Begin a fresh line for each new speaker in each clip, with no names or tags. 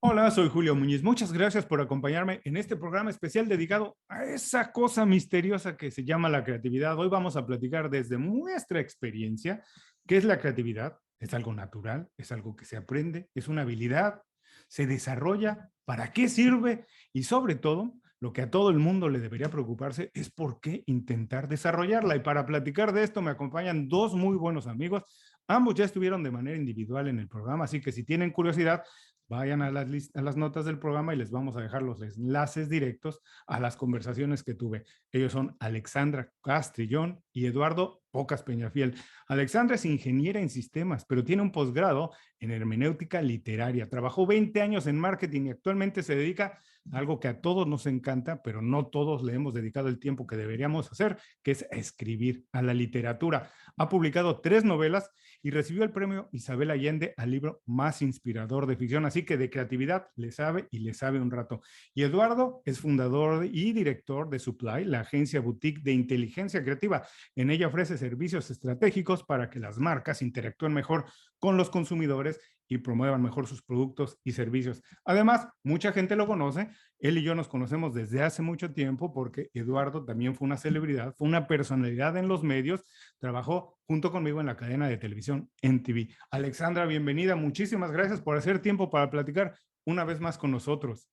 Hola, soy Julio Muñiz. Muchas gracias por acompañarme en este programa especial dedicado a esa cosa misteriosa que se llama la creatividad. Hoy vamos a platicar desde nuestra experiencia qué es la creatividad. ¿Es algo natural? ¿Es algo que se aprende? ¿Es una habilidad? ¿Se desarrolla? ¿Para qué sirve? Y sobre todo, lo que a todo el mundo le debería preocuparse es por qué intentar desarrollarla. Y para platicar de esto me acompañan dos muy buenos amigos. Ambos ya estuvieron de manera individual en el programa, así que si tienen curiosidad, vayan a las notas del programa y les vamos a dejar los enlaces directos a las conversaciones que tuve. Ellos son Alexandra Castrillón y Eduardo Pocas Peñafiel. Alexandra es ingeniera en sistemas, pero tiene un posgrado en hermenéutica literaria. Trabajó 20 años en marketing y actualmente se dedica a algo que a todos nos encanta, pero no todos le hemos dedicado el tiempo que deberíamos hacer, que es escribir, a la literatura. Ha publicado 3 novelas y recibió el premio Isabel Allende al libro más inspirador de ficción, así que de creatividad le sabe y le sabe un rato. Y Eduardo es fundador y director de Supply, la agencia boutique de inteligencia creativa. En ella ofrece servicios estratégicos para que las marcas interactúen mejor con los consumidores y promuevan mejor sus productos y servicios. Además, mucha gente lo conoce, él y yo nos conocemos desde hace mucho tiempo porque Eduardo también fue una celebridad, fue una personalidad en los medios, trabajó junto conmigo en la cadena de televisión NTV. Alexandra, bienvenida, muchísimas gracias por hacer tiempo para platicar una vez más con nosotros.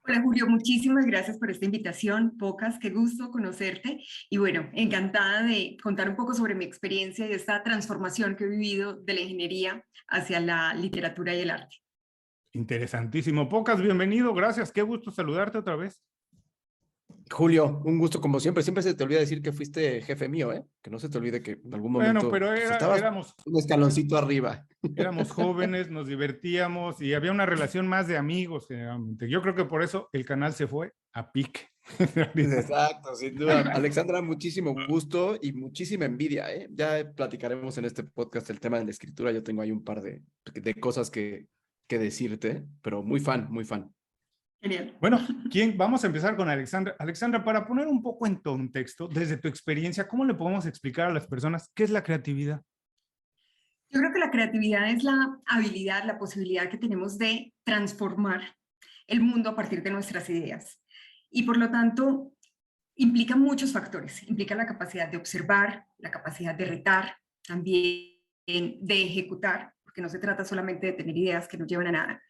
Hola Julio, muchísimas gracias por esta invitación. Pocas, qué gusto conocerte. Y bueno, encantada de contar un poco sobre mi experiencia y esta transformación que he vivido de la ingeniería hacia la literatura y el arte.
Interesantísimo. Pocas, bienvenido, gracias, qué gusto saludarte otra vez.
Julio, un gusto como siempre. Siempre se te olvida decir que fuiste jefe mío, ¿eh? Que no se te olvide que en algún
Bueno,
momento
pero
pues, estabas un escaloncito arriba.
éramos jóvenes, nos divertíamos y había una relación más de amigos generalmente. Yo creo que por eso el canal se fue a pique.
Exacto, sin duda. Alexandra, muchísimo gusto y muchísima envidia, ¿eh? Ya platicaremos en este podcast el tema de la escritura. Yo tengo ahí un par de cosas que decirte, pero muy fan, muy fan.
Genial.
Bueno, vamos a empezar con Alexandra. Alexandra, para poner un poco en contexto, desde tu experiencia, ¿cómo le podemos explicar a las personas qué es la creatividad?
Yo creo que la creatividad es la habilidad, la posibilidad que tenemos de transformar el mundo a partir de nuestras ideas. Y por lo tanto, implica muchos factores. Implica la capacidad de observar, la capacidad de retar, también de ejecutar, porque no se trata solamente de tener ideas que no llevan a nada,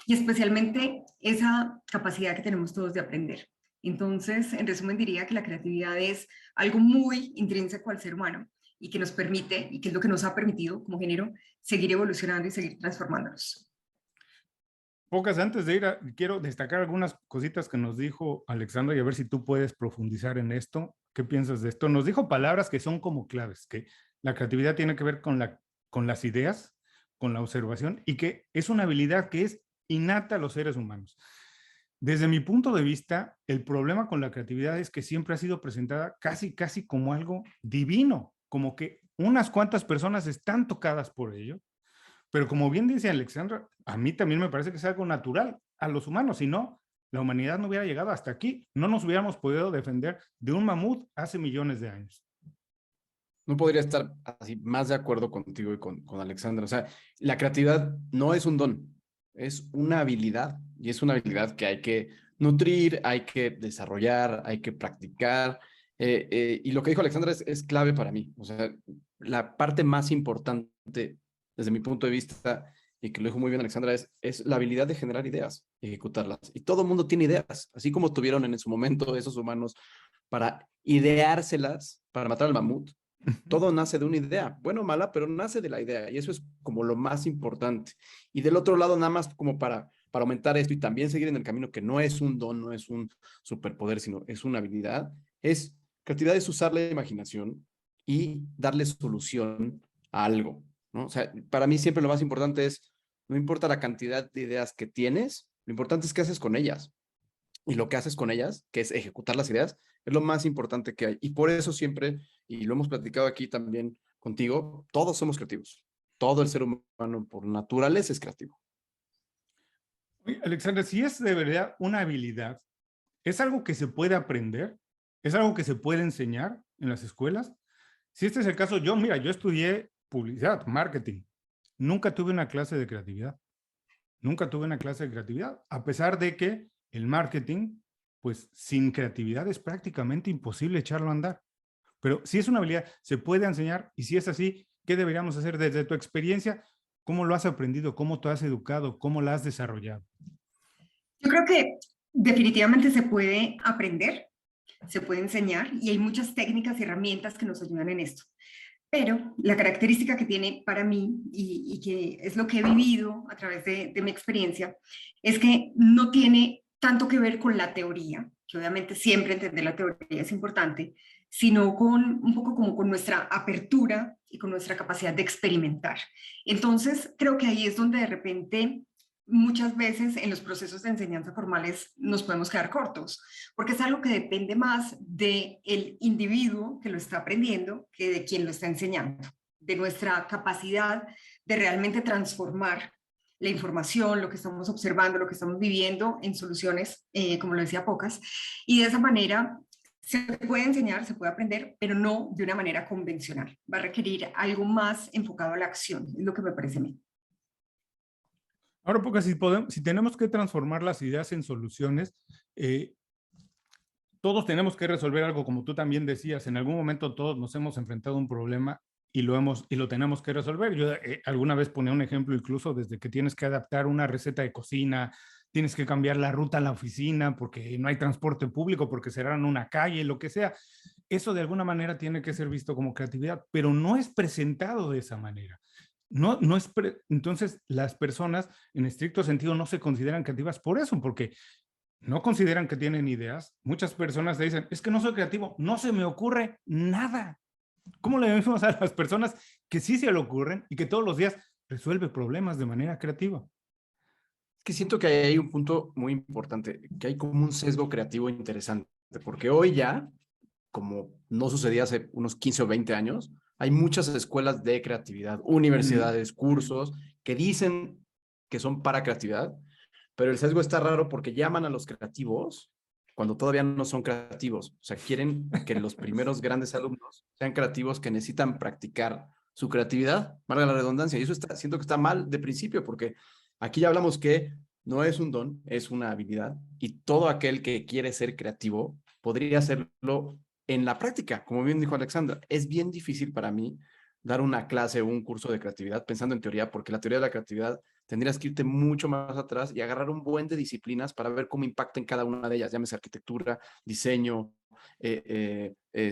y especialmente esa capacidad que tenemos todos de aprender. Entonces, en resumen, diría que la creatividad es algo muy intrínseco al ser humano y que nos permite, y que es lo que nos ha permitido como género, seguir evolucionando y seguir transformándonos.
Pocas antes de quiero destacar algunas cositas que nos dijo Alexandra y a ver si tú puedes profundizar en esto. ¿Qué piensas de esto? Nos dijo palabras que son como claves, que la creatividad tiene que ver con las ideas, con la observación y que es una habilidad que es innata a los seres humanos. Desde mi punto de vista, el problema con la creatividad es que siempre ha sido presentada casi como algo divino, como que unas cuantas personas están tocadas por ello, pero como bien dice Alexandra, a mí también me parece que es algo natural a los humanos, si no, la humanidad no hubiera llegado hasta aquí, no nos hubiéramos podido defender de un mamut hace millones de años.
No podría estar así más de acuerdo contigo y con Alexandra. O sea, la creatividad no es un don, es una habilidad y es una habilidad que hay que nutrir, hay que desarrollar, hay que practicar. Y lo que dijo Alexandra es clave para mí. O sea, la parte más importante desde mi punto de vista, y que lo dijo muy bien Alexandra, es la habilidad de generar ideas y ejecutarlas. Y todo el mundo tiene ideas, así como tuvieron en su momento esos humanos para ideárselas, para matar al mamut. Todo nace de una idea, bueno o mala, pero nace de la idea y eso es como lo más importante. Y del otro lado, nada más como para aumentar esto y también seguir en el camino que no es un don, no es un superpoder, sino es una habilidad, es creatividad es usar la imaginación y darle solución a algo, ¿no? O sea, para mí siempre lo más importante es, no importa la cantidad de ideas que tienes, lo importante es qué haces con ellas. Y lo que haces con ellas, que es ejecutar las ideas, es lo más importante que hay. Y por eso siempre, y lo hemos platicado aquí también contigo, todos somos creativos. Todo el ser humano por naturaleza es creativo.
Oye, Alexandra, si es de verdad una habilidad, ¿es algo que se puede aprender? ¿Es algo que se puede enseñar en las escuelas? Si este es el caso, mira, yo estudié publicidad, marketing. Nunca tuve una clase de creatividad. nunca tuve una clase de creatividad, a pesar de que el marketing, pues sin creatividad es prácticamente imposible echarlo a andar. Pero si es una habilidad, se puede enseñar, y si es así, ¿qué deberíamos hacer desde tu experiencia? ¿Cómo lo has aprendido? ¿Cómo te has educado? ¿Cómo la has desarrollado?
Yo creo que definitivamente se puede aprender, se puede enseñar y hay muchas técnicas y herramientas que nos ayudan en esto. Pero la característica que tiene para mí y que es lo que he vivido a través de mi experiencia es que no tiene tanto que ver con la teoría, que obviamente siempre entender la teoría es importante, sino con un poco como con nuestra apertura y con nuestra capacidad de experimentar. Entonces, creo que ahí es donde de repente muchas veces en los procesos de enseñanza formales nos podemos quedar cortos, porque es algo que depende más del individuo que lo está aprendiendo que de quien lo está enseñando, de nuestra capacidad de realmente transformar la información, lo que estamos observando, lo que estamos viviendo en soluciones, como lo decía Pocas, y de esa manera se puede enseñar, se puede aprender, pero no de una manera convencional. Va a requerir algo más enfocado a la acción, es lo que me parece a mí.
Ahora, porque si tenemos que transformar las ideas en soluciones, todos tenemos que resolver algo, como tú también decías, en algún momento todos nos hemos enfrentado a un problema y lo tenemos que resolver. Yo alguna vez ponía un ejemplo, incluso desde que tienes que adaptar una receta de cocina, tienes que cambiar la ruta a la oficina porque no hay transporte público, porque cerraron una calle, lo que sea. Eso de alguna manera tiene que ser visto como creatividad, pero no es presentado de esa manera. Entonces, las personas en estricto sentido no se consideran creativas por eso, porque no consideran que tienen ideas. Muchas personas te dicen, es que no soy creativo, no se me ocurre nada. ¿Cómo le decimos a las personas que sí se le ocurren y que todos los días resuelve problemas de manera creativa?
Es que siento que hay un punto muy importante, que hay como un sesgo creativo interesante, porque hoy ya, como no sucedía hace unos 15 o 20 años, hay muchas escuelas de creatividad, universidades, cursos que dicen que son para creatividad, pero el sesgo está raro porque llaman a los creativos cuando todavía no son creativos. O sea, quieren que los primeros grandes alumnos sean creativos que necesitan practicar su creatividad, valga la redundancia. Y eso siento que está mal de principio, porque aquí ya hablamos que no es un don, es una habilidad, y todo aquel que quiere ser creativo podría hacerlo en la práctica. Como bien dijo Alexandra, es bien difícil para mí dar una clase o un curso de creatividad pensando en teoría, porque la teoría de la creatividad tendrías que irte mucho más atrás y agarrar un buen de disciplinas para ver cómo impacta en cada una de ellas, llámese arquitectura, diseño,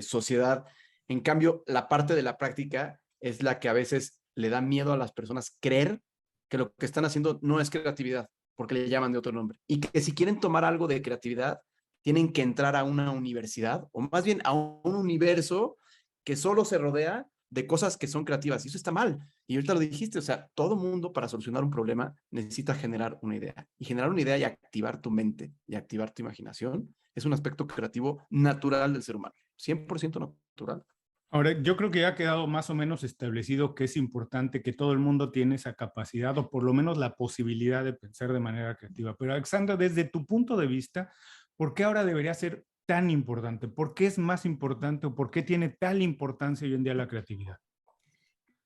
sociedad. En cambio, la parte de la práctica es la que a veces le da miedo a las personas creer que lo que están haciendo no es creatividad, porque le llaman de otro nombre. Y que si quieren tomar algo de creatividad, tienen que entrar a una universidad, o más bien a un universo que solo se rodea de cosas que son creativas. Y eso está mal. Y ahorita lo dijiste, o sea, todo mundo para solucionar un problema necesita generar una idea. Y generar una idea y activar tu mente y activar tu imaginación es un aspecto creativo natural del ser humano. 100% natural.
Ahora, yo creo que ya ha quedado más o menos establecido que es importante que todo el mundo tiene esa capacidad o por lo menos la posibilidad de pensar de manera creativa. Pero Alexandra, desde tu punto de vista, ¿por qué ahora debería ser tan importante? ¿Por qué es más importante o por qué tiene tal importancia hoy en día la creatividad?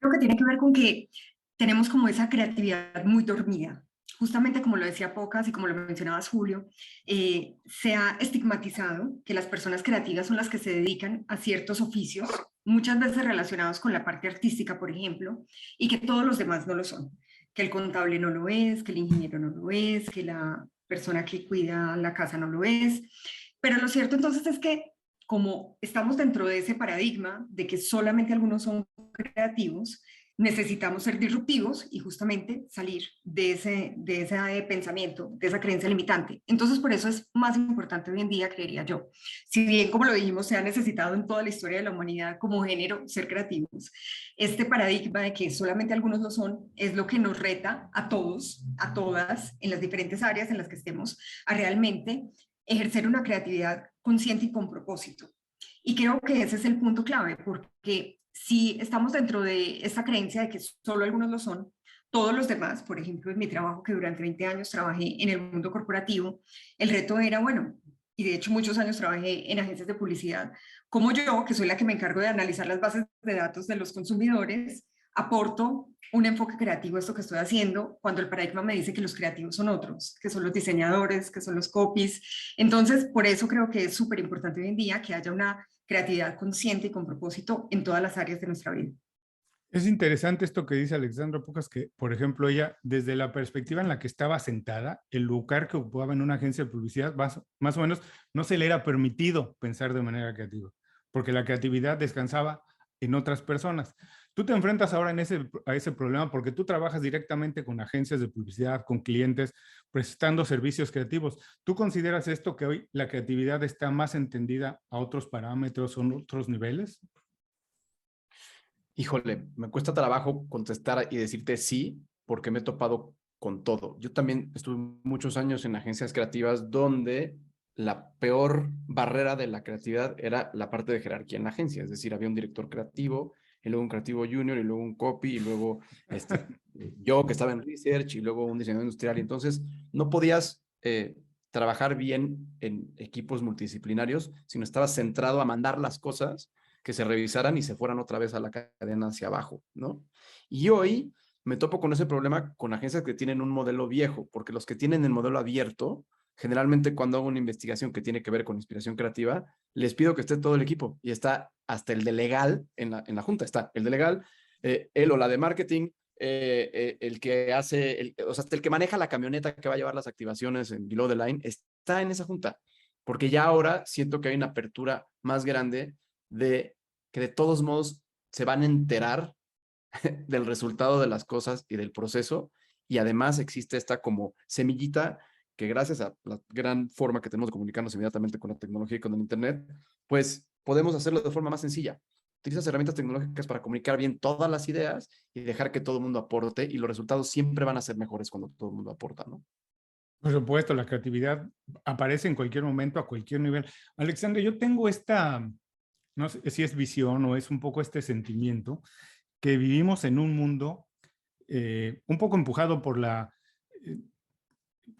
Creo que tiene que ver con que tenemos como esa creatividad muy dormida. Justamente como lo decía Pocas y como lo mencionabas Julio, se ha estigmatizado que las personas creativas son las que se dedican a ciertos oficios, muchas veces relacionados con la parte artística, por ejemplo, y que todos los demás no lo son. Que el contable no lo es, que el ingeniero no lo es, que la persona que cuida la casa no lo es. Pero lo cierto entonces es que como estamos dentro de ese paradigma de que solamente algunos son creativos, necesitamos ser disruptivos y justamente salir de ese pensamiento, de esa creencia limitante. Entonces, por eso es más importante hoy en día, creería yo. Si bien, como lo dijimos, se ha necesitado en toda la historia de la humanidad como género ser creativos, este paradigma de que solamente algunos lo son es lo que nos reta a todos, a todas, en las diferentes áreas en las que estemos, a realmente ejercer una creatividad consciente y con propósito. Y creo que ese es el punto clave, porque si estamos dentro de esta creencia de que solo algunos lo son, todos los demás, por ejemplo, en mi trabajo, que durante 20 años trabajé en el mundo corporativo, el reto era, bueno, y de hecho muchos años trabajé en agencias de publicidad, como yo, que soy la que me encargo de analizar las bases de datos de los consumidores, aporto un enfoque creativo esto que estoy haciendo cuando el paradigma me dice que los creativos son otros, que son los diseñadores, que son los copies? Entonces, por eso creo que es súper importante hoy en día que haya una creatividad consciente y con propósito en todas las áreas de nuestra vida.
Es interesante esto que dice Alexandra Pocas, que, por ejemplo, ella, desde la perspectiva en la que estaba sentada, el lugar que ocupaba en una agencia de publicidad, más o menos, no se le era permitido pensar de manera creativa, porque la creatividad descansaba en otras personas. Tú te enfrentas ahora a ese problema porque tú trabajas directamente con agencias de publicidad, con clientes, prestando servicios creativos. ¿Tú consideras esto que hoy la creatividad está más entendida a otros parámetros o a otros niveles?
Híjole, me cuesta trabajo contestar y decirte sí, porque me he topado con todo. Yo también estuve muchos años en agencias creativas donde la peor barrera de la creatividad era la parte de jerarquía en la agencia. Es decir, había un director creativo, y luego un creativo junior, y luego un copy, y luego yo que estaba en research, y luego un diseñador industrial. Y entonces no podías trabajar bien en equipos multidisciplinarios, sino estabas centrado a mandar las cosas que se revisaran y se fueran otra vez a la cadena hacia abajo, ¿no? Y hoy me topo con ese problema con agencias que tienen un modelo viejo, porque los que tienen el modelo abierto, generalmente cuando hago una investigación que tiene que ver con inspiración creativa, les pido que esté todo el equipo y está hasta el de legal en la junta, está el de legal, él o la de marketing, el que hace, o sea, hasta el que maneja la camioneta que va a llevar las activaciones en below the line, está en esa junta, porque ya ahora siento que hay una apertura más grande de que de todos modos se van a enterar del resultado de las cosas y del proceso, y además existe esta como semillita que gracias a la gran forma que tenemos de comunicarnos inmediatamente con la tecnología y con el internet, pues podemos hacerlo de forma más sencilla. Utilizas herramientas tecnológicas para comunicar bien todas las ideas y dejar que todo el mundo aporte, y los resultados siempre van a ser mejores cuando todo el mundo aporta, ¿no?
Por supuesto, la creatividad aparece en cualquier momento, a cualquier nivel. Alexandra, yo tengo esta, no sé si es visión o es un poco este sentimiento, que vivimos en un mundo un poco empujado por la eh,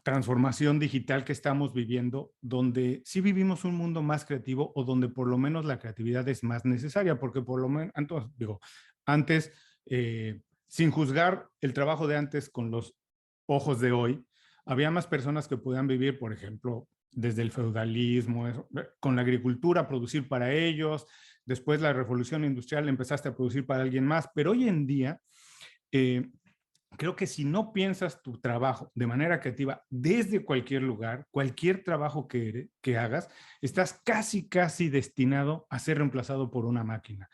transformación digital que estamos viviendo, donde sí vivimos un mundo más creativo o donde por lo menos la creatividad es más necesaria, porque por lo menos, digo, antes, sin juzgar el trabajo de antes con los ojos de hoy, había más personas que podían vivir, por ejemplo, desde el feudalismo, con la agricultura, producir para ellos, después la revolución industrial empezaste a producir para alguien más, pero hoy en día eh, creo que si no piensas tu trabajo de manera creativa desde cualquier lugar, cualquier trabajo que hagas, estás casi destinado a ser reemplazado por una máquina.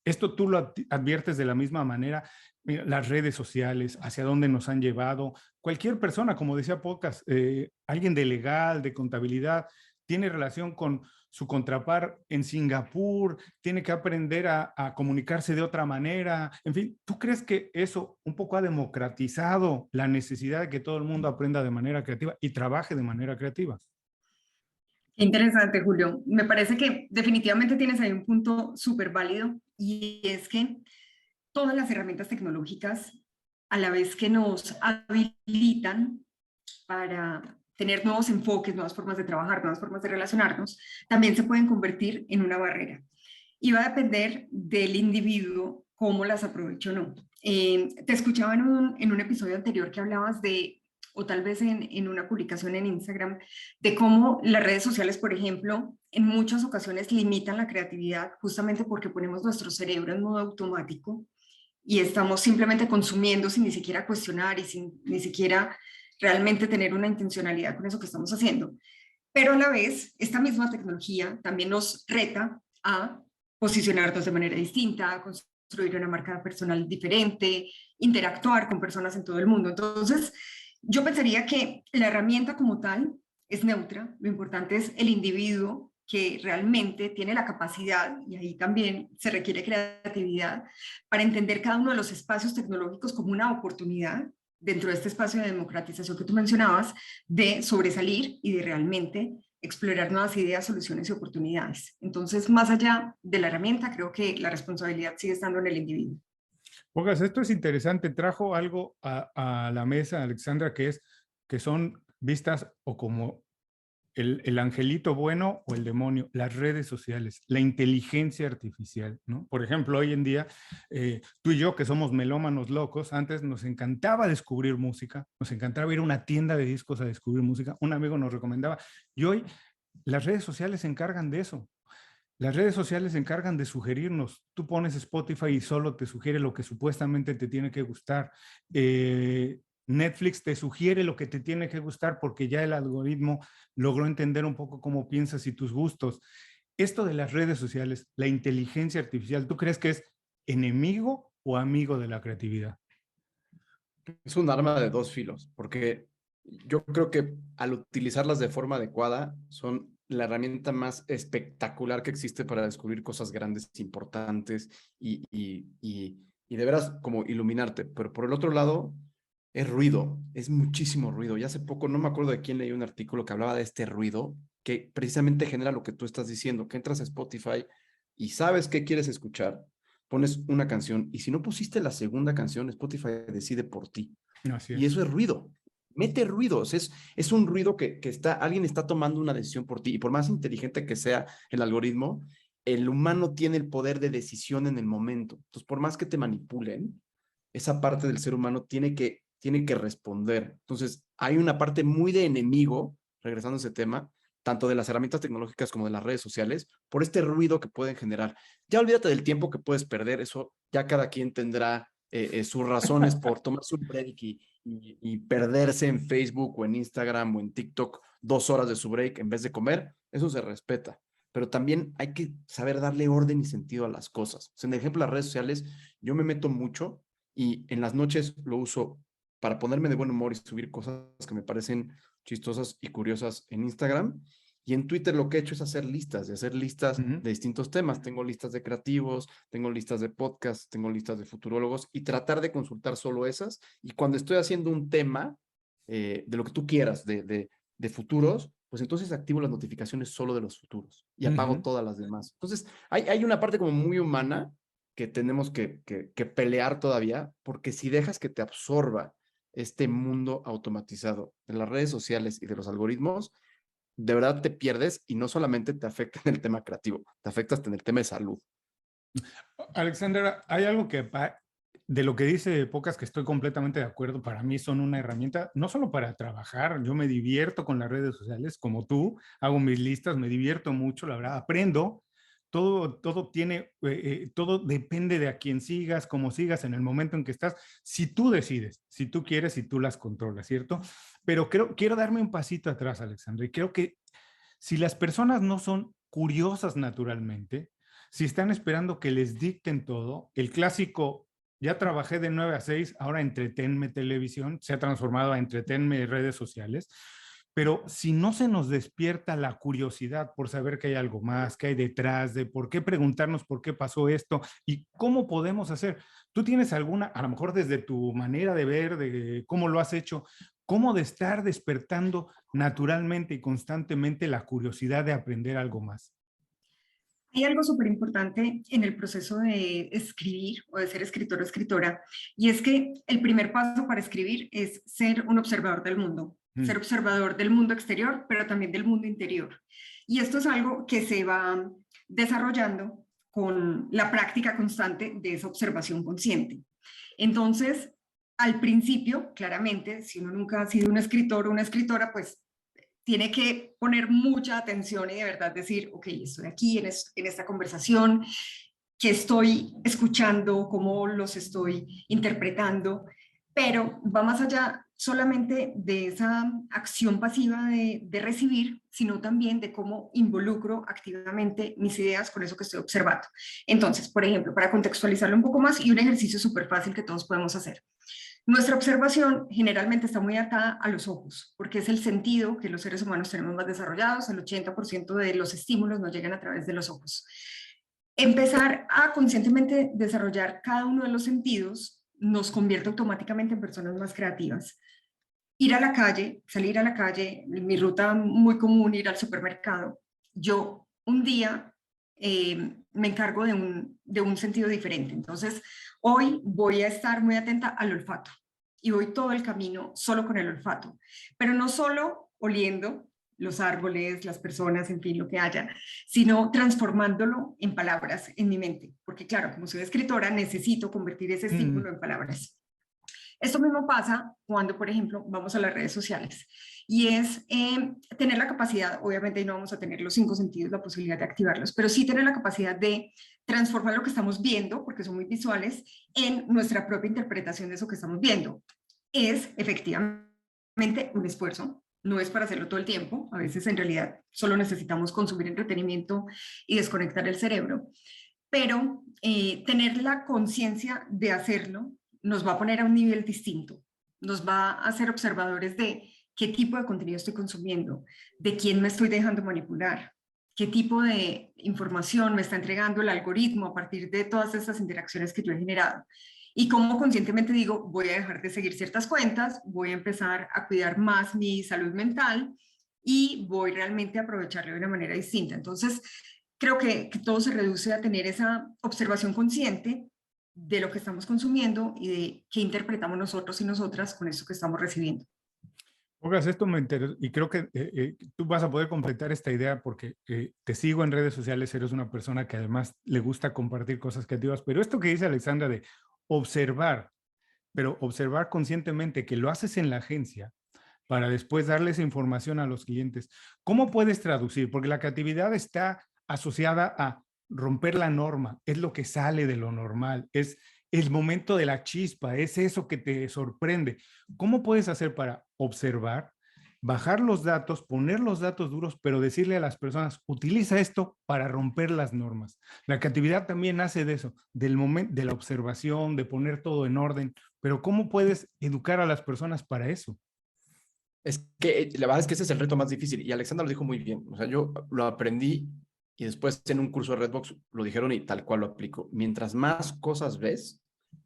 Esto tú lo adviertes de la misma manera. Mira, las redes sociales, hacia dónde nos han llevado. Cualquier persona, como decía Pocas, alguien de legal, de contabilidad, tiene relación con su contrapar en Singapur, tiene que aprender a comunicarse de otra manera. En fin, ¿tú crees que eso un poco ha democratizado la necesidad de que todo el mundo aprenda de manera creativa y trabaje de manera creativa?
Qué interesante, Julio. Me parece que definitivamente tienes ahí un punto súper válido, y es que todas las herramientas tecnológicas, a la vez que nos habilitan para tener nuevos enfoques, nuevas formas de trabajar, nuevas formas de relacionarnos, también se pueden convertir en una barrera. Y va a depender del individuo cómo las aproveche o no. Te escuchaba en un episodio anterior que hablabas de, o tal vez en una publicación en Instagram, de cómo las redes sociales, por ejemplo, en muchas ocasiones limitan la creatividad justamente porque ponemos nuestro cerebro en modo automático y estamos simplemente consumiendo sin ni siquiera cuestionar y sin ni siquiera realmente tener una intencionalidad con eso que estamos haciendo. Pero a la vez, esta misma tecnología también nos reta a posicionarnos de manera distinta, a construir una marca personal diferente, interactuar con personas en todo el mundo. Entonces, yo pensaría que la herramienta como tal es neutra. Lo importante es el individuo que realmente tiene la capacidad, y ahí también se requiere creatividad, para entender cada uno de los espacios tecnológicos como una oportunidad dentro de este espacio de democratización que tú mencionabas, de sobresalir y de realmente explorar nuevas ideas, soluciones y oportunidades. Entonces, más allá de la herramienta, creo que la responsabilidad sigue estando en el individuo.
Pocas, esto es interesante. Trajo algo a la mesa, Alexandra, que son vistas o como el angelito bueno o el demonio, las redes sociales, la inteligencia artificial, ¿no? Por ejemplo, hoy en día, tú y yo que somos melómanos locos, antes nos encantaba descubrir música, nos encantaba ir a una tienda de discos a descubrir música, un amigo nos recomendaba, y hoy las redes sociales se encargan de eso. Las redes sociales se encargan de sugerirnos. Tú pones Spotify y solo te sugiere lo que supuestamente te tiene que gustar. Netflix te sugiere lo que te tiene que gustar porque ya el algoritmo logró entender un poco cómo piensas y tus gustos. Esto de las redes sociales, la inteligencia artificial, ¿tú crees que es enemigo o amigo de la creatividad?
Es un arma de dos filos, porque yo creo que al utilizarlas de forma adecuada son la herramienta más espectacular que existe para descubrir cosas grandes, importantes y de veras como iluminarte. Pero por el otro lado, es ruido, es muchísimo ruido. Y hace poco, no me acuerdo de quién leí un artículo que hablaba de este ruido que precisamente genera lo que tú estás diciendo, que entras a Spotify y sabes qué quieres escuchar, pones una canción y si no pusiste la segunda canción, Spotify decide por ti.
Así
Y
es.
eso es ruido. Mete ruidos, es un ruido que alguien está tomando una decisión por ti y por más inteligente que sea el algoritmo, el humano tiene el poder de decisión en el momento. Entonces, por más que te manipulen, esa parte del ser humano tiene que responder. Entonces, hay una parte muy de enemigo, regresando a ese tema, tanto de las herramientas tecnológicas como de las redes sociales, por este ruido que pueden generar. Ya olvídate del tiempo que puedes perder, eso ya cada quien tendrá sus razones por tomarse un break y perderse en Facebook o en Instagram o en TikTok 2 horas de su break en vez de comer, eso se respeta. Pero también hay que saber darle orden y sentido a las cosas. O sea, en el ejemplo de las redes sociales, yo me meto mucho y en las noches lo uso para ponerme de buen humor y subir cosas que me parecen chistosas y curiosas en Instagram. Y en Twitter lo que he hecho es hacer listas de distintos temas. Tengo listas de creativos, tengo listas de podcasts, tengo listas de futurólogos y tratar de consultar solo esas. Y cuando estoy haciendo un tema de lo que tú quieras, de futuros, pues entonces activo las notificaciones solo de los futuros y apago todas las demás. Entonces hay una parte como muy humana que tenemos que pelear todavía, porque si dejas que te absorba este mundo automatizado de las redes sociales y de los algoritmos, de verdad te pierdes y no solamente te afecta en el tema creativo, te afecta hasta en el tema de salud.
Alexandra, hay algo que de lo que dice Pocas que estoy completamente de acuerdo. Para mí son una herramienta no solo para trabajar, yo me divierto con las redes sociales como tú, hago mis listas, me divierto mucho, la verdad, aprendo. Todo tiene, todo depende de a quién sigas, cómo sigas, en el momento en que estás, si tú decides, si tú quieres, si tú las controlas, ¿cierto? Pero quiero darme un pasito atrás, Alexandra, y creo que si las personas no son curiosas naturalmente, si están esperando que les dicten todo, el clásico, ya trabajé de 9 a 6, ahora entretenme televisión, se ha transformado a entretenme redes sociales, pero si no se nos despierta la curiosidad por saber que hay algo más, que hay detrás, de por qué preguntarnos por qué pasó esto y cómo podemos hacer. ¿Tú tienes alguna, a lo mejor desde tu manera de ver, de cómo lo has hecho, cómo de estar despertando naturalmente y constantemente la curiosidad de aprender algo más?
Hay algo súper importante en el proceso de escribir o de ser escritor o escritora, y es que el primer paso para escribir es ser un observador del mundo, ser observador del mundo exterior, pero también del mundo interior. Y esto es algo que se va desarrollando con la práctica constante de esa observación consciente. Entonces, al principio, claramente, si uno nunca ha sido un escritor o una escritora, pues tiene que poner mucha atención y de verdad decir, ok, estoy aquí en esta conversación, que estoy escuchando, cómo los estoy interpretando, pero va más allá solamente de esa acción pasiva de recibir, sino también de cómo involucro activamente mis ideas con eso que estoy observando. Entonces, por ejemplo, para contextualizarlo un poco más y un ejercicio súper fácil que todos podemos hacer. Nuestra observación generalmente está muy atada a los ojos, porque es el sentido que los seres humanos tenemos más desarrollados. El 80% de los estímulos nos llegan a través de los ojos. Empezar a conscientemente desarrollar cada uno de los sentidos nos convierte automáticamente en personas más creativas. Ir a la calle, salir a la calle, mi ruta muy común, ir al supermercado. Yo un día me encargo de un sentido diferente. Entonces, hoy voy a estar muy atenta al olfato y voy todo el camino solo con el olfato, pero no solo oliendo, los árboles, las personas, en fin, lo que haya, sino transformándolo en palabras en mi mente. Porque claro, como soy escritora, necesito convertir ese
Mm.
estímulo en palabras. Esto mismo pasa cuando, por ejemplo, vamos a las redes sociales y es tener la capacidad, obviamente no vamos a tener los 5 sentidos, la posibilidad de activarlos, pero sí tener la capacidad de transformar lo que estamos viendo, porque son muy visuales, en nuestra propia interpretación de eso que estamos viendo. Es efectivamente un esfuerzo, no es para hacerlo todo el tiempo, a veces en realidad solo necesitamos consumir entretenimiento y desconectar el cerebro, pero tener la conciencia de hacerlo nos va a poner a un nivel distinto, nos va a hacer observadores de qué tipo de contenido estoy consumiendo, de quién me estoy dejando manipular, qué tipo de información me está entregando el algoritmo a partir de todas estas interacciones que yo he generado. Y cómo conscientemente digo, voy a dejar de seguir ciertas cuentas, voy a empezar a cuidar más mi salud mental y voy realmente a aprovecharlo de una manera distinta. Entonces, creo que todo se reduce a tener esa observación consciente de lo que estamos consumiendo y de qué interpretamos nosotros y nosotras con eso que estamos recibiendo.
Olgas, esto me interesa y creo que tú vas a poder completar esta idea porque te sigo en redes sociales, eres una persona que además le gusta compartir cosas creativas, pero esto que dice Alexandra de observar, pero observar conscientemente que lo haces en la agencia para después darles información a los clientes, ¿cómo puedes traducir? Porque la creatividad está asociada a romper la norma, es lo que sale de lo normal, es el momento de la chispa, es eso que te sorprende. ¿Cómo puedes hacer para observar, bajar los datos, poner los datos duros, pero decirle a las personas, utiliza esto para romper las normas? La creatividad también nace de eso, del momento, de la observación, de poner todo en orden, pero ¿cómo puedes educar a las personas para eso?
Es que la verdad es que ese es el reto más difícil y Alexandra lo dijo muy bien. O sea, yo lo aprendí y después en un curso de Redbox lo dijeron y tal cual lo aplico. Mientras más cosas ves,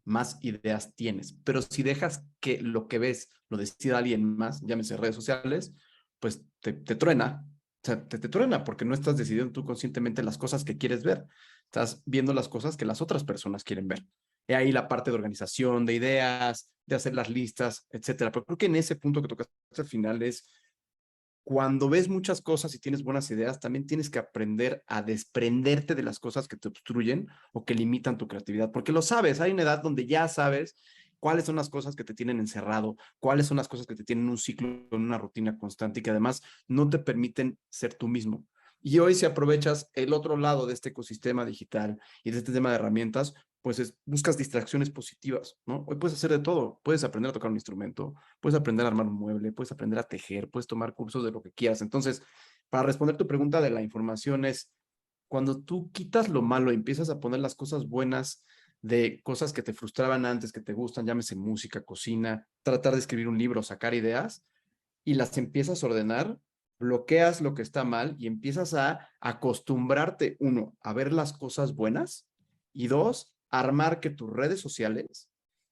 más ideas tienes. Pero si dejas que lo que ves lo decida alguien más, llámese redes sociales, pues te truena. O sea, te truena porque no estás decidiendo tú conscientemente las cosas que quieres ver. Estás viendo las cosas que las otras personas quieren ver. Y ahí la parte de organización, de ideas, de hacer las listas, etcétera. Pero creo que en ese punto que tocaste al final es cuando ves muchas cosas y tienes buenas ideas, también tienes que aprender a desprenderte de las cosas que te obstruyen o que limitan tu creatividad, porque lo sabes, hay una edad donde ya sabes cuáles son las cosas que te tienen encerrado, cuáles son las cosas que te tienen en un ciclo, en una rutina constante y que además no te permiten ser tú mismo. Y hoy si aprovechas el otro lado de este ecosistema digital y de este tema de herramientas, pues buscas distracciones positivas, ¿no? Hoy puedes hacer de todo, puedes aprender a tocar un instrumento, puedes aprender a armar un mueble, puedes aprender a tejer, puedes tomar cursos de lo que quieras. Entonces, para responder tu pregunta de la información es, cuando tú quitas lo malo y empiezas a poner las cosas buenas de cosas que te frustraban antes, que te gustan, llámese música, cocina, tratar de escribir un libro, sacar ideas, y las empiezas a ordenar, bloqueas lo que está mal y empiezas a acostumbrarte, uno, a ver las cosas buenas y dos, armar que tus redes sociales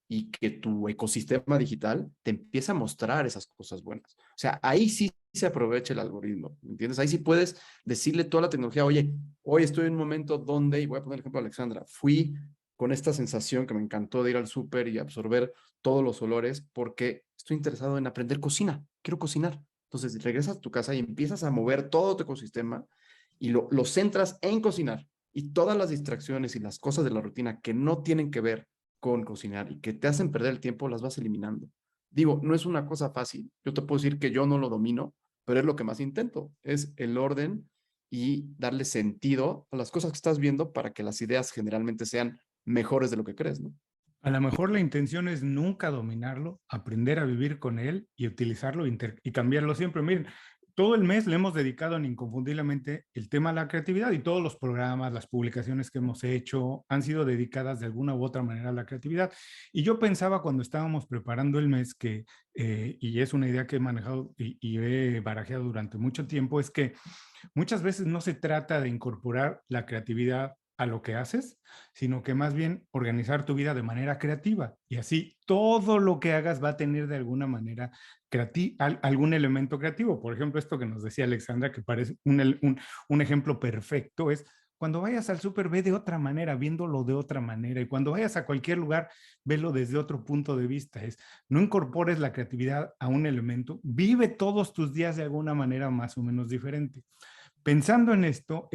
y que tu ecosistema digital te empiece a mostrar esas cosas buenas. O sea, ahí sí se aprovecha el algoritmo, ¿entiendes? Ahí sí puedes decirle toda la tecnología, oye, hoy estoy en un momento donde, y voy a poner el ejemplo de Alexandra, fui con esta sensación que me encantó de ir al súper y absorber todos los olores porque estoy interesado en aprender cocina, quiero cocinar. Entonces regresas a tu casa y empiezas a mover todo tu ecosistema y lo centras en cocinar y todas las distracciones y las cosas de la rutina que no tienen que ver con cocinar y que te hacen perder el tiempo, las vas eliminando. Digo, no es una cosa fácil. Yo te puedo decir que yo no lo domino, pero es lo que más intento, es el orden y darle sentido a las cosas que estás viendo para que las ideas generalmente sean mejores de lo que crees, ¿no?
A lo mejor la intención es nunca dominarlo, aprender a vivir con él y utilizarlo y cambiarlo siempre. Miren, todo el mes le hemos dedicado inconfundiblemente el tema a la creatividad y todos los programas, las publicaciones que hemos hecho han sido dedicadas de alguna u otra manera a la creatividad. Y yo pensaba cuando estábamos preparando el mes que, y es una idea que he manejado y he barajeado durante mucho tiempo, es que muchas veces no se trata de incorporar la creatividad a lo que haces, sino que más bien organizar tu vida de manera creativa y así todo lo que hagas va a tener de alguna manera algún elemento creativo. Por ejemplo, esto que nos decía Alexandra, que parece un ejemplo perfecto, es Cuando vayas al súper, ve de otra manera, viéndolo de otra manera. Y cuando vayas a cualquier lugar, velo desde otro punto de vista. No incorpores la creatividad a un elemento, vive todos tus días de alguna manera más o menos diferente. Pensando en esto,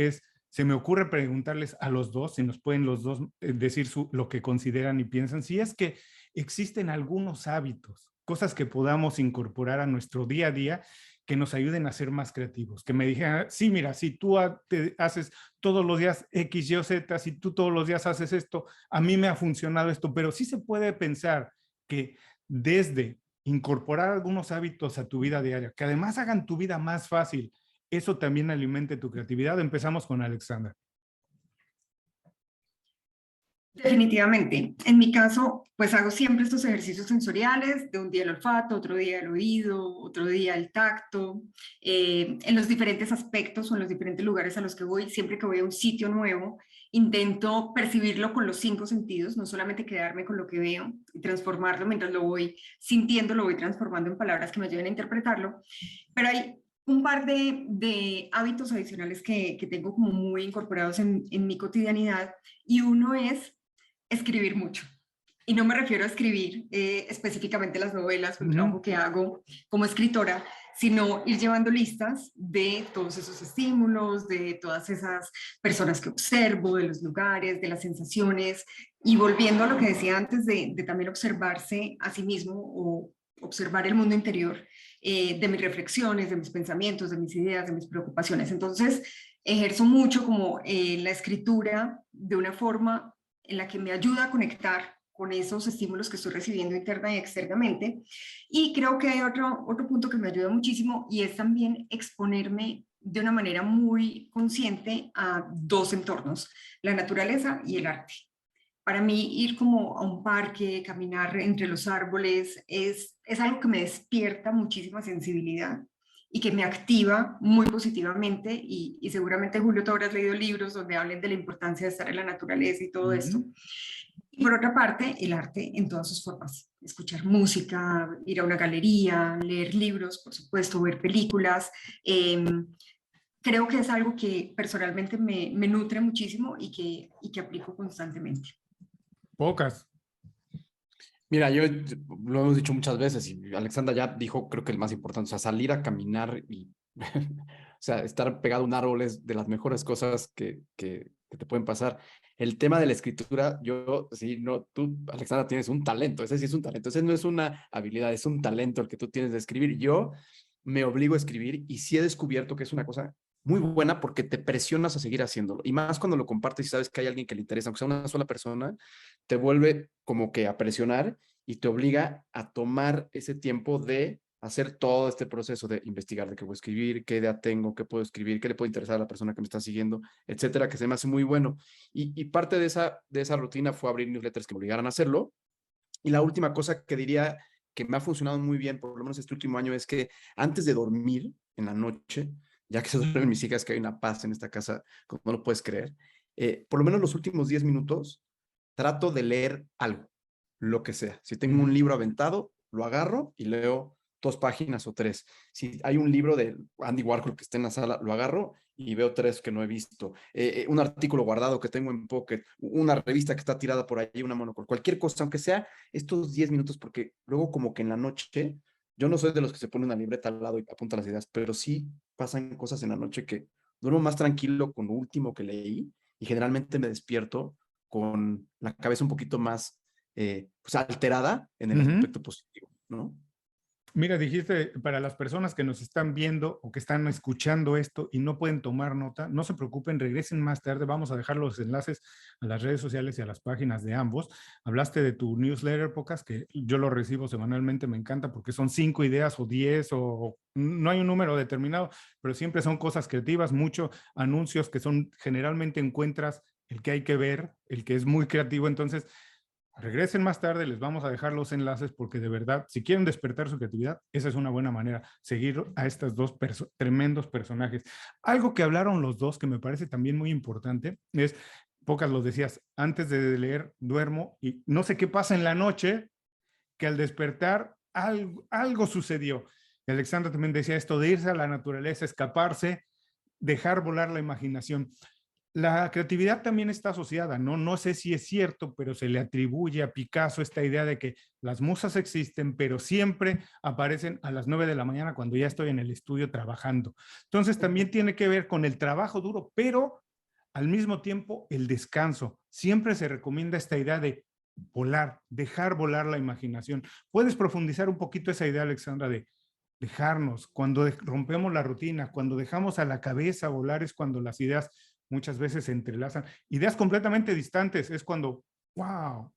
se me ocurre preguntarles a los dos, si nos pueden los dos decir lo que consideran y piensan, si es que existen algunos hábitos, cosas que podamos incorporar a nuestro día a día que nos ayuden a ser más creativos. Que me dijeran, sí, mira, si tú te haces todos los días X, Y o Z, si tú todos los días haces esto, a mí me ha funcionado esto, pero sí se puede pensar que desde incorporar algunos hábitos a tu vida diaria, que además hagan tu vida más fácil, eso también alimente tu creatividad. Empezamos con Alexandra.
Definitivamente. En mi caso, pues hago siempre estos ejercicios sensoriales, de un día el olfato, otro día el oído, otro día el tacto, en los diferentes aspectos o en los diferentes lugares a los que voy. Siempre que voy a un sitio nuevo, intento percibirlo con los 5 sentidos, no solamente quedarme con lo que veo y transformarlo mientras lo voy sintiendo, lo voy transformando en palabras que me ayuden a interpretarlo, pero hay un par de hábitos adicionales que tengo como muy incorporados en mi cotidianidad, y uno es escribir mucho. Y no me refiero a escribir específicamente las novelas o el trabajo que hago como escritora, sino ir llevando listas de todos esos estímulos, de todas esas personas que observo, de los lugares, de las sensaciones, y volviendo a lo que decía antes de también observarse a sí mismo o observar el mundo interior, de mis reflexiones, de mis pensamientos, de mis ideas, de mis preocupaciones. Entonces, ejerzo mucho como la escritura de una forma en la que me ayuda a conectar con esos estímulos que estoy recibiendo interna y externamente. Y creo que hay otro punto que me ayuda muchísimo, y es también exponerme de una manera muy consciente a 2 entornos, la naturaleza y el arte. Para mí, ir como a un parque, caminar entre los árboles, es algo que me despierta muchísima sensibilidad y que me activa muy positivamente, y seguramente, Julio, tú habrás leído libros donde hablen de la importancia de estar en la naturaleza y todo esto. Y por otra parte, el arte en todas sus formas: escuchar música, ir a una galería, leer libros, por supuesto, ver películas. Creo que es algo que personalmente me nutre muchísimo y que aplico constantemente.
Pocas.
Mira, lo hemos dicho muchas veces y Alexandra ya dijo, creo que el más importante, o sea, salir a caminar y, o sea, estar pegado a un árbol es de las mejores cosas que te pueden pasar. El tema de la escritura, yo, sí, no, tú, Alexandra, tienes un talento, ese sí es un talento, ese no es una habilidad, es un talento el que tú tienes de escribir. Yo me obligo a escribir y sí he descubierto que es una cosa muy buena porque te presionas a seguir haciéndolo. Y más cuando lo compartes y sabes que hay alguien que le interesa, aunque sea una sola persona, te vuelve como que a presionar y te obliga a tomar ese tiempo de hacer todo este proceso de investigar de qué voy a escribir, qué idea tengo, qué puedo escribir, qué le puede interesar a la persona que me está siguiendo, etcétera, que se me hace muy bueno. Y parte de esa rutina fue abrir newsletters que me obligaran a hacerlo. Y la última cosa que diría que me ha funcionado muy bien, por lo menos este último año, es que antes de dormir en la noche, ya que se duermen mis hijas, que hay una paz en esta casa, como no lo puedes creer, por lo menos los últimos 10 minutos trato de leer algo, lo que sea. Si tengo un libro aventado, lo agarro y leo 2 páginas o 3. Si hay un libro de Andy Warhol que esté en la sala, lo agarro y veo 3 que no he visto. Un artículo guardado que tengo en Pocket, una revista que está tirada por ahí, una monocol, cualquier cosa, aunque sea estos 10 minutos, porque luego como que en la noche, yo no soy de los que se pone una libreta al lado y apunta las ideas, pero sí pasan cosas en la noche que duermo más tranquilo con lo último que leí y generalmente me despierto con la cabeza un poquito más pues alterada en el aspecto positivo, ¿no?
Mira, dijiste, para las personas que nos están viendo o que están escuchando esto y no pueden tomar nota, no se preocupen, regresen más tarde. Vamos a dejar los enlaces a las redes sociales y a las páginas de ambos. Hablaste de tu newsletter, Pocas, que yo lo recibo semanalmente, me encanta porque son 5 ideas o 10 o no hay un número determinado, pero siempre son cosas creativas, muchos anuncios que son, generalmente encuentras el que hay que ver, el que es muy creativo. Entonces, regresen más tarde, les vamos a dejar los enlaces porque de verdad, si quieren despertar su creatividad, esa es una buena manera, seguir a estos dos tremendos personajes. Algo que hablaron los dos que me parece también muy importante es, Pocas lo decías, antes de leer duermo y no sé qué pasa en la noche, que al despertar algo sucedió. Y Alexandra también decía esto de irse a la naturaleza, escaparse, dejar volar la imaginación. La creatividad también está asociada, ¿no? No sé si es cierto, pero se le atribuye a Picasso esta idea de que las musas existen, pero siempre aparecen a las 9 de la mañana cuando ya estoy en el estudio trabajando. Entonces también tiene que ver con el trabajo duro, pero al mismo tiempo el descanso. Siempre se recomienda esta idea de volar, dejar volar la imaginación. ¿Puedes profundizar un poquito esa idea, Alexandra, de dejarnos, cuando rompemos la rutina, cuando dejamos a la cabeza volar, es cuando las ideas muchas veces se entrelazan? Ideas completamente distantes es cuando, wow,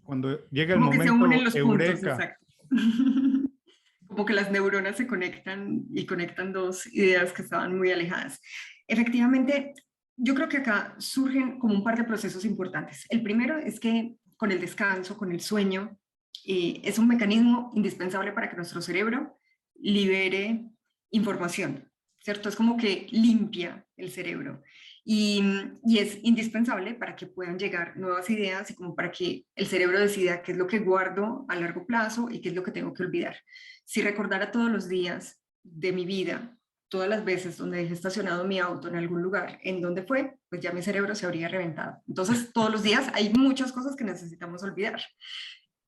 cuando llega el
Como que se unen
momento
los puntos,
eureka.
exacto. Como que las neuronas se conectan y conectan dos ideas que estaban muy alejadas. Efectivamente, yo creo que acá surgen como un par de procesos importantes. El primero es que con el descanso, con el sueño, es un mecanismo indispensable para que nuestro cerebro libere información, ¿cierto? Es como que limpia el cerebro y, y es indispensable para que puedan llegar nuevas ideas y como para que el cerebro decida qué es lo que guardo a largo plazo y qué es lo que tengo que olvidar. Si recordara todos los días de mi vida, todas las veces donde dejé estacionado mi auto en algún lugar, en donde fue, pues ya mi cerebro se habría reventado. Entonces, todos los días hay muchas cosas que necesitamos olvidar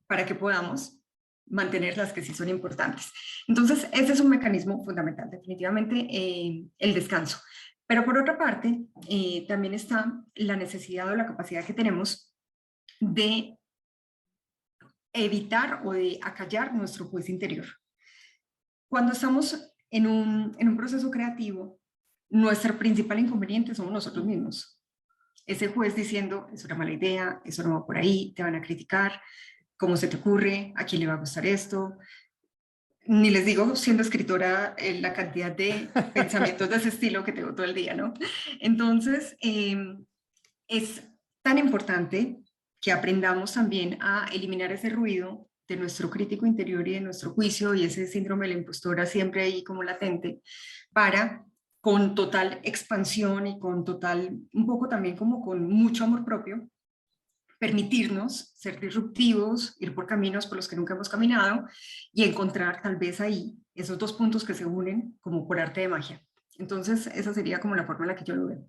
para que podamos mantener las que sí son importantes. Entonces, ese es un mecanismo fundamental, definitivamente, el descanso. Pero por otra parte, también está la necesidad o la capacidad que tenemos de evitar o de acallar nuestro juez interior. Cuando estamos en un proceso creativo, nuestro principal inconveniente somos nosotros mismos. Ese juez diciendo, es una mala idea, eso no va por ahí, te van a criticar, ¿cómo se te ocurre? ¿A quién le va a gustar esto? Ni les digo, siendo escritora, la cantidad de pensamientos de ese estilo que tengo todo el día, ¿no? Entonces, es tan importante que aprendamos también a eliminar ese ruido de nuestro crítico interior y de nuestro juicio y ese síndrome de la impostora siempre ahí como latente, para con total expansión y con total, un poco también como con mucho amor propio, permitirnos ser disruptivos, ir por caminos por los que nunca hemos caminado y encontrar tal vez ahí esos dos puntos que se unen como por arte de magia. Entonces, esa sería como la forma en la que yo lo veo.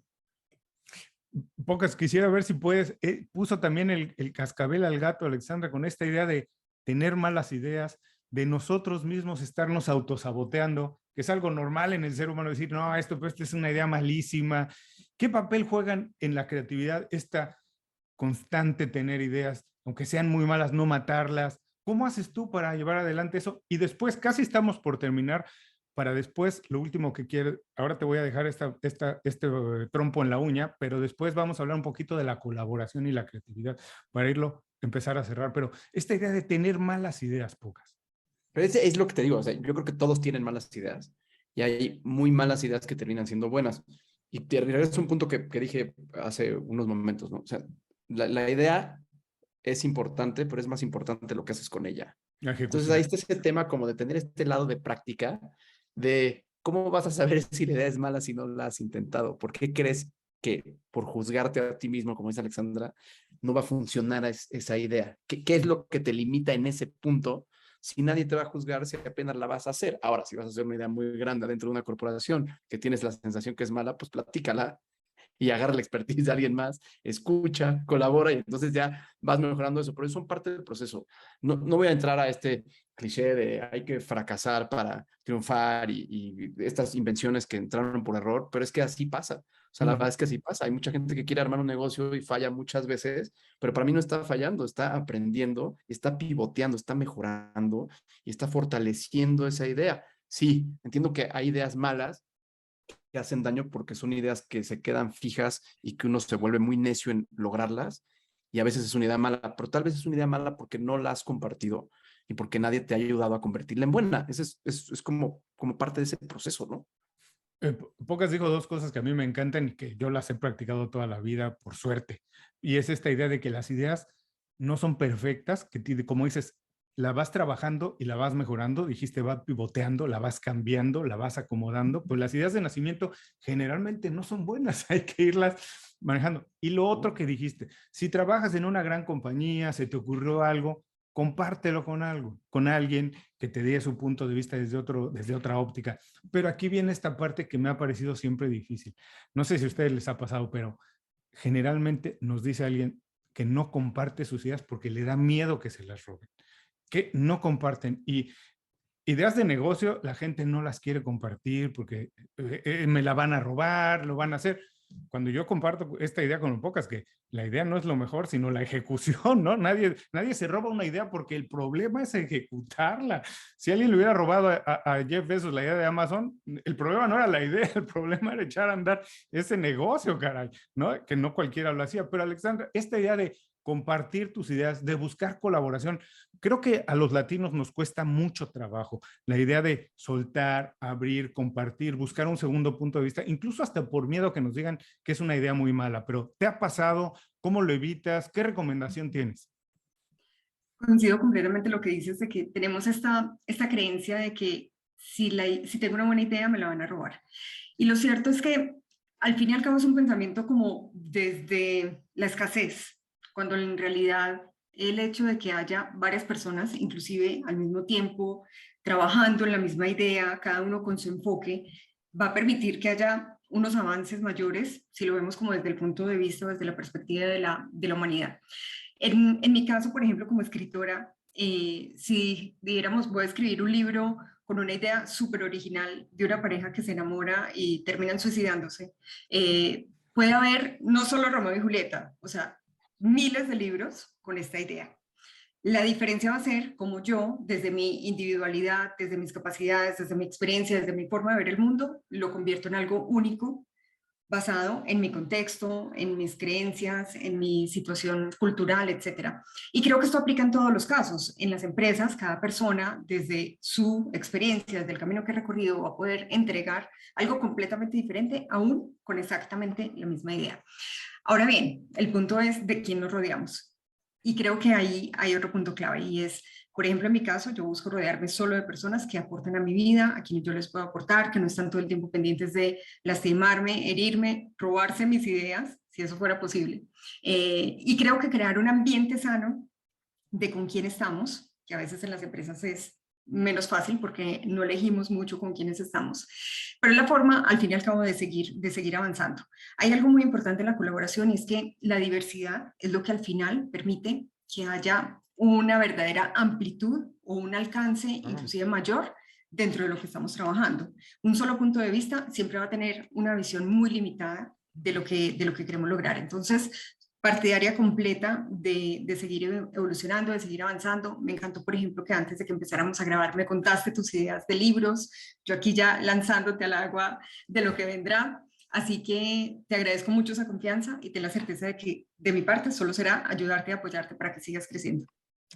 Pocas, quisiera ver si puedes, puso también el cascabel al gato, Alexandra, con esta idea de tener malas ideas, de nosotros mismos estarnos autosaboteando, que es algo normal en el ser humano, decir, no, esto pues, es una idea malísima. ¿Qué papel juegan en la creatividad esta constante tener ideas, aunque sean muy malas, no matarlas? ¿Cómo haces tú para llevar adelante eso? Y después, casi estamos por terminar, para después, lo último que quiero, ahora te voy a dejar este trompo en la uña, pero después vamos a hablar un poquito de la colaboración y la creatividad para irlo, empezar a cerrar. Pero esta idea de tener malas ideas, Pocas.
Pero ese es lo que te digo, o sea, yo creo que todos tienen malas ideas y hay muy malas ideas que terminan siendo buenas. Y te regreso a un punto que dije hace unos momentos, ¿no? O sea, la idea es importante, pero es más importante lo que haces con ella.
La
Entonces ahí
ejecución.
está ese tema como de tener este lado de práctica, de cómo vas a saber si la idea es mala si no la has intentado. ¿Por qué crees que por juzgarte a ti mismo, como dice Alexandra, no va a funcionar esa idea? ¿Qué es lo que te limita en ese punto? Si nadie te va a juzgar, si apenas la vas a hacer. Ahora, si vas a hacer una idea muy grande dentro de una corporación que tienes la sensación que es mala, pues platícala y agarra la expertise de alguien más, escucha, colabora y entonces ya vas mejorando eso, pero eso son parte del proceso. No voy a entrar a este cliché de hay que fracasar para triunfar y estas invenciones que entraron por error, pero es que así pasa. O sea, la verdad es que así pasa. Hay mucha gente que quiere armar un negocio y falla muchas veces, pero para mí no está fallando, está aprendiendo, está pivoteando, está mejorando y está fortaleciendo esa idea. Sí, entiendo que hay ideas malas que hacen daño porque son ideas que se quedan fijas y que uno se vuelve muy necio en lograrlas y a veces es una idea mala, pero tal vez es una idea mala porque no la has compartido y porque nadie te ha ayudado a convertirla en buena. Ese es como parte de ese proceso, ¿no?
Pocas dijo dos cosas que a mí me encantan y que yo las he practicado toda la vida, por suerte. Y es esta idea de que las ideas no son perfectas, que como dices, la vas trabajando y la vas mejorando, dijiste, va pivoteando, la vas cambiando, la vas acomodando, pues las ideas de nacimiento generalmente no son buenas, hay que irlas manejando. Y lo otro que dijiste, si trabajas en una gran compañía, se te ocurrió algo, compártelo con algo, con alguien que te dé su punto de vista desde otra óptica. Pero aquí viene esta parte que me ha parecido siempre difícil. No sé si a ustedes les ha pasado, pero generalmente nos dice alguien que no comparte sus ideas porque le da miedo que se las roben, que no comparten. Y ideas de negocio, la gente no las quiere compartir porque me la van a robar, lo van a hacer. Cuando yo comparto esta idea con pocas, que la idea no es lo mejor, sino la ejecución, ¿no? Nadie se roba una idea porque el problema es ejecutarla. Si alguien le hubiera robado a Jeff Bezos la idea de Amazon, el problema no era la idea, el problema era echar a andar ese negocio, caray, ¿no? Que no cualquiera lo hacía. Pero Alexandra, esta idea de compartir tus ideas, de buscar colaboración, creo que a los latinos nos cuesta mucho trabajo la idea de soltar, abrir, compartir, buscar un segundo punto de vista, incluso hasta por miedo que nos digan que es una idea muy mala. Pero ¿te ha pasado? ¿Cómo lo evitas? ¿Qué recomendación tienes?
Coincido completamente lo que dices de que tenemos esta creencia de que si tengo una buena idea me la van a robar. Y lo cierto es que al fin y al cabo es un pensamiento como desde la escasez, cuando en realidad el hecho de que haya varias personas, inclusive al mismo tiempo, trabajando en la misma idea, cada uno con su enfoque, va a permitir que haya unos avances mayores, si lo vemos como desde el punto de vista, desde la perspectiva de la humanidad. En mi caso, por ejemplo, como escritora, si diéramos, voy a escribir un libro con una idea súper original de una pareja que se enamora y terminan suicidándose, puede haber no solo Romeo y Julieta, o sea, miles de libros con esta idea. La diferencia va a ser como yo, desde mi individualidad, desde mis capacidades, desde mi experiencia, desde mi forma de ver el mundo, lo convierto en algo único, basado en mi contexto, en mis creencias, en mi situación cultural, etcétera. Y creo que esto aplica en todos los casos. En las empresas, cada persona, desde su experiencia, desde el camino que ha recorrido, va a poder entregar algo completamente diferente, aún con exactamente la misma idea. Ahora bien, el punto es de quién nos rodeamos. Y creo que ahí hay otro punto clave y es, por ejemplo, en mi caso, yo busco rodearme solo de personas que aporten a mi vida, a quienes yo les puedo aportar, que no están todo el tiempo pendientes de lastimarme, herirme, robarse mis ideas, si eso fuera posible. Y creo que crear un ambiente sano de con quién estamos, que a veces en las empresas es menos fácil porque no elegimos mucho con quiénes estamos, pero es la forma al fin y al cabo de seguir avanzando. Hay algo muy importante en la colaboración y es que la diversidad es lo que al final permite que haya una verdadera amplitud o un alcance inclusive mayor dentro de lo que estamos trabajando. Un solo punto de vista siempre va a tener una visión muy limitada de lo que queremos lograr. Entonces, partidaria completa de seguir evolucionando, de seguir avanzando. Me encantó, por ejemplo, que antes de que empezáramos a grabar me contaste tus ideas de libros, yo aquí ya lanzándote al agua de lo que vendrá. Así que te agradezco mucho esa confianza y ten la certeza de que de mi parte solo será ayudarte y apoyarte para que sigas creciendo.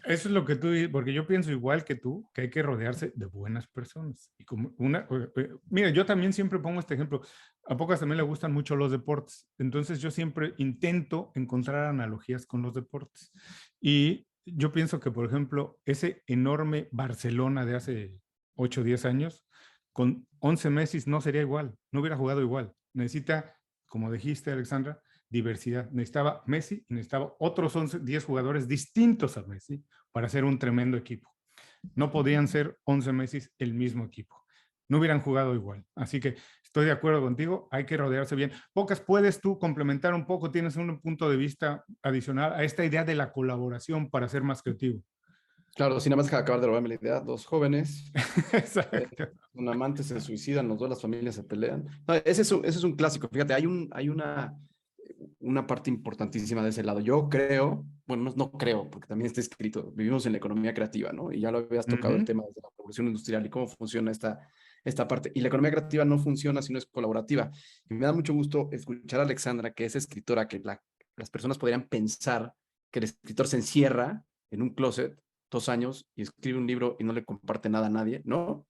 Eso es lo que tú dices, porque yo pienso igual que tú, que hay que rodearse de buenas personas. Y como mira, yo también siempre pongo este ejemplo. A pocas también le gustan mucho los deportes. Entonces yo siempre intento encontrar analogías con los deportes. Y yo pienso que, por ejemplo, ese enorme Barcelona de hace 8 o 10 años, con 11 Messi no sería igual, no hubiera jugado igual. Necesita, como dijiste, Alexandra, diversidad. Necesitaba Messi y necesitaba otros 11, 10 jugadores distintos a Messi para hacer un tremendo equipo. No podían ser 11 Messi el mismo equipo. No hubieran jugado igual. Así que estoy de acuerdo contigo, hay que rodearse bien. Pocas, ¿puedes tú complementar un poco? ¿Tienes un punto de vista adicional a esta idea de la colaboración para ser más creativo?
Claro, sin nada más que acabar de robarme la idea, dos jóvenes,
Exacto.
un amante se suicidan, los dos, las familias se pelean. No, ese es un clásico. Fíjate, hay una parte importantísima de ese lado. Yo creo, bueno, no creo, porque también está escrito, vivimos en la economía creativa, ¿no? Y ya lo habías tocado el tema de la revolución industrial y cómo funciona esta parte. Y la economía creativa no funciona si no es colaborativa. Y me da mucho gusto escuchar a Alexandra, que es escritora, que las personas podrían pensar que el escritor se encierra en un closet 2 años y escribe un libro y no le comparte nada a nadie, ¿no?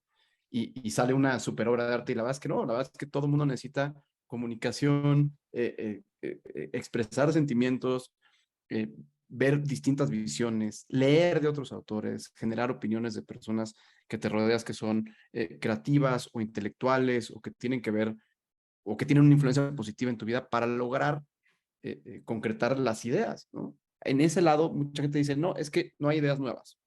Y sale una super obra de arte y la verdad es que no, la verdad es que todo el mundo necesita comunicación, expresar sentimientos, ver distintas visiones, leer de otros autores, generar opiniones de personas que te rodeas que son creativas o intelectuales o que tienen que ver o que tienen una influencia positiva en tu vida para lograr concretar las ideas, ¿no? en ese lado, mucha gente dice, no, es que no hay ideas nuevas.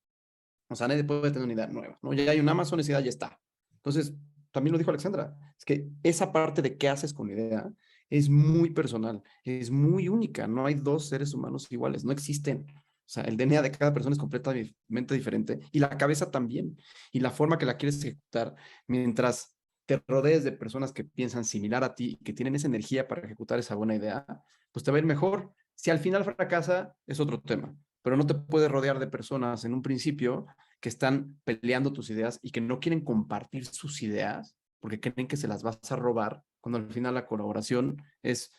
O sea, nadie puede tener una idea nueva, ¿no? Ya hay un Amazon, esa idea ya está. Entonces, también lo dijo Alexandra, es que esa parte de qué haces con idea es muy personal, es muy única. No hay dos seres humanos iguales, no existen. O sea, el DNA de cada persona es completamente diferente y la cabeza también. Y la forma que la quieres ejecutar, mientras te rodees de personas que piensan similar a ti, que tienen esa energía para ejecutar esa buena idea, pues te va a ir mejor. Si al final fracasa, es otro tema, pero no te puedes rodear de personas en un principio que están peleando tus ideas y que no quieren compartir sus ideas porque creen que se las vas a robar, cuando al final la colaboración es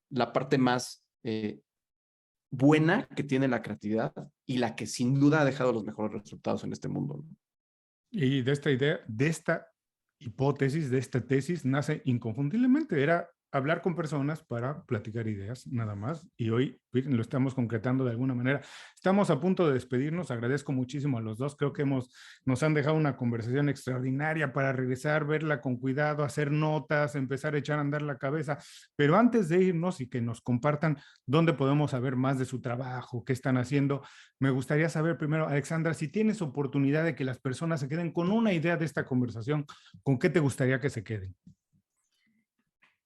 la parte más buena que tiene la creatividad y la que sin duda ha dejado los mejores resultados en este mundo, ¿no?
Y de esta idea, de esta hipótesis, de esta tesis, nace inconfundiblemente. Era hablar con personas para platicar ideas, nada más. Y hoy lo estamos concretando de alguna manera. Estamos a punto de despedirnos. Agradezco muchísimo a los dos. Creo que nos han dejado una conversación extraordinaria para regresar, verla con cuidado, hacer notas, empezar a echar a andar la cabeza. Pero antes de irnos y que nos compartan dónde podemos saber más de su trabajo, qué están haciendo, me gustaría saber primero, Alexandra, si tienes oportunidad de que las personas se queden con una idea de esta conversación, ¿con qué te gustaría que se queden?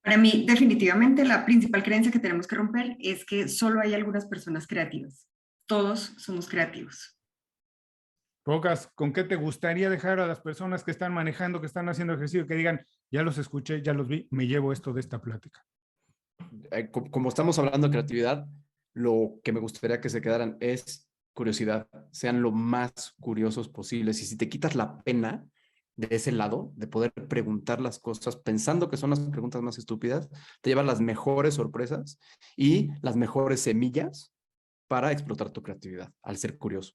Para mí, definitivamente, la principal creencia que tenemos que romper es que solo hay algunas personas creativas. Todos somos creativos.
Pocas, ¿con qué te gustaría dejar a las personas que están manejando, que están haciendo ejercicio, que digan, ya los escuché, ya los vi, me llevo esto de esta plática?
Como estamos hablando de creatividad, lo que me gustaría que se quedaran es curiosidad. Sean lo más curiosos posibles. Y si te quitas la pena de ese lado, de poder preguntar las cosas pensando que son las preguntas más estúpidas, te llevan las mejores sorpresas y las mejores semillas para explotar tu creatividad, al ser curioso.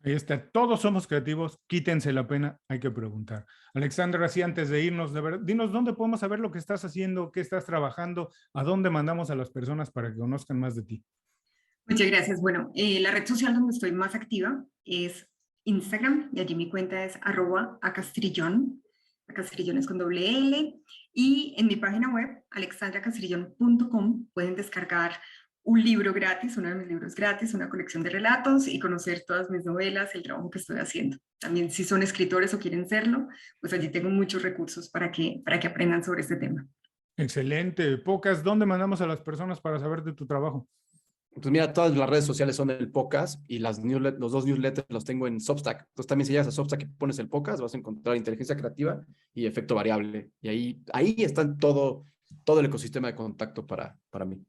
Ahí está, todos somos creativos, quítense la pena, hay que preguntar. Alexandra, así antes de irnos, de verdad, dinos dónde podemos saber lo que estás haciendo, qué estás trabajando, a dónde mandamos a las personas para que conozcan más de ti.
Muchas gracias. Bueno, la red social donde estoy más activa es Instagram, y allí mi cuenta es @acastrillón. Castrillón es con doble L. Y en mi página web, alexandracastrillón.com, pueden descargar un libro gratis, uno de mis libros gratis, una colección de relatos y conocer todas mis novelas, el trabajo que estoy haciendo. También si son escritores o quieren serlo, pues allí tengo muchos recursos para que aprendan sobre este tema.
Excelente. Pocas, ¿dónde mandamos a las personas para saber de tu trabajo?
Pues mira, todas las redes sociales son el podcast y los dos newsletters los tengo en Substack. Entonces también si llegas a Substack y pones el podcast, vas a encontrar inteligencia creativa y efecto variable. Y ahí está todo el ecosistema de contacto para mí.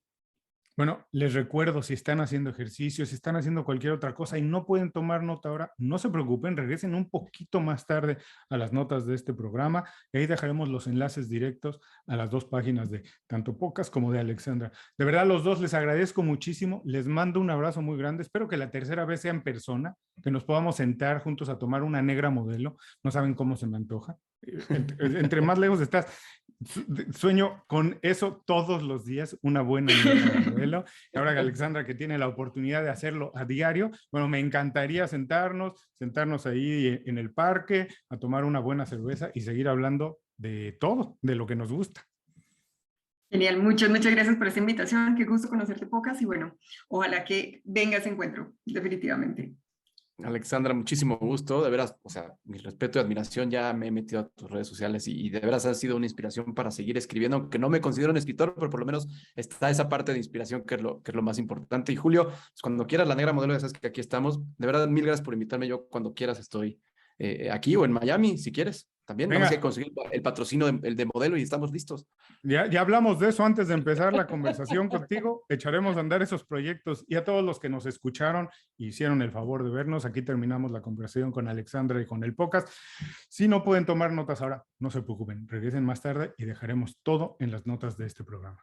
Bueno, les recuerdo, si están haciendo ejercicio, si están haciendo cualquier otra cosa y no pueden tomar nota ahora, no se preocupen, regresen un poquito más tarde a las notas de este programa y ahí dejaremos los enlaces directos a las dos páginas de tanto Pocas como de Alexandra. De verdad, los dos les agradezco muchísimo, les mando un abrazo muy grande, espero que la tercera vez sea en persona, que nos podamos sentar juntos a tomar una negra modelo, no saben cómo se me antoja. Entre más lejos estás, sueño con eso todos los días, una buena modelo. Y ahora que Alexandra, que tiene la oportunidad de hacerlo a diario, bueno, me encantaría sentarnos ahí en el parque, a tomar una buena cerveza y seguir hablando de todo, de lo que nos gusta.
Genial, muchas gracias por esta invitación, qué gusto conocerte, Pocas, y bueno, ojalá que venga ese encuentro, definitivamente.
Alexandra, muchísimo gusto, de veras, o sea, mi respeto y admiración, ya me he metido a tus redes sociales y de veras ha sido una inspiración para seguir escribiendo, aunque no me considero un escritor, pero por lo menos está esa parte de inspiración que es lo más importante. Y Julio, pues cuando quieras la negra modelo, ya sabes que aquí estamos. De verdad, mil gracias por invitarme. Yo cuando quieras estoy aquí o en Miami, si quieres. También vamos a conseguir el patrocinio el de modelo y estamos listos.
Ya hablamos de eso antes de empezar la conversación contigo. Echaremos a andar esos proyectos y a todos los que nos escucharon y hicieron el favor de vernos. Aquí terminamos la conversación con Alexandra y con el podcast. Si no pueden tomar notas ahora, no se preocupen. Regresen más tarde y dejaremos todo en las notas de este programa.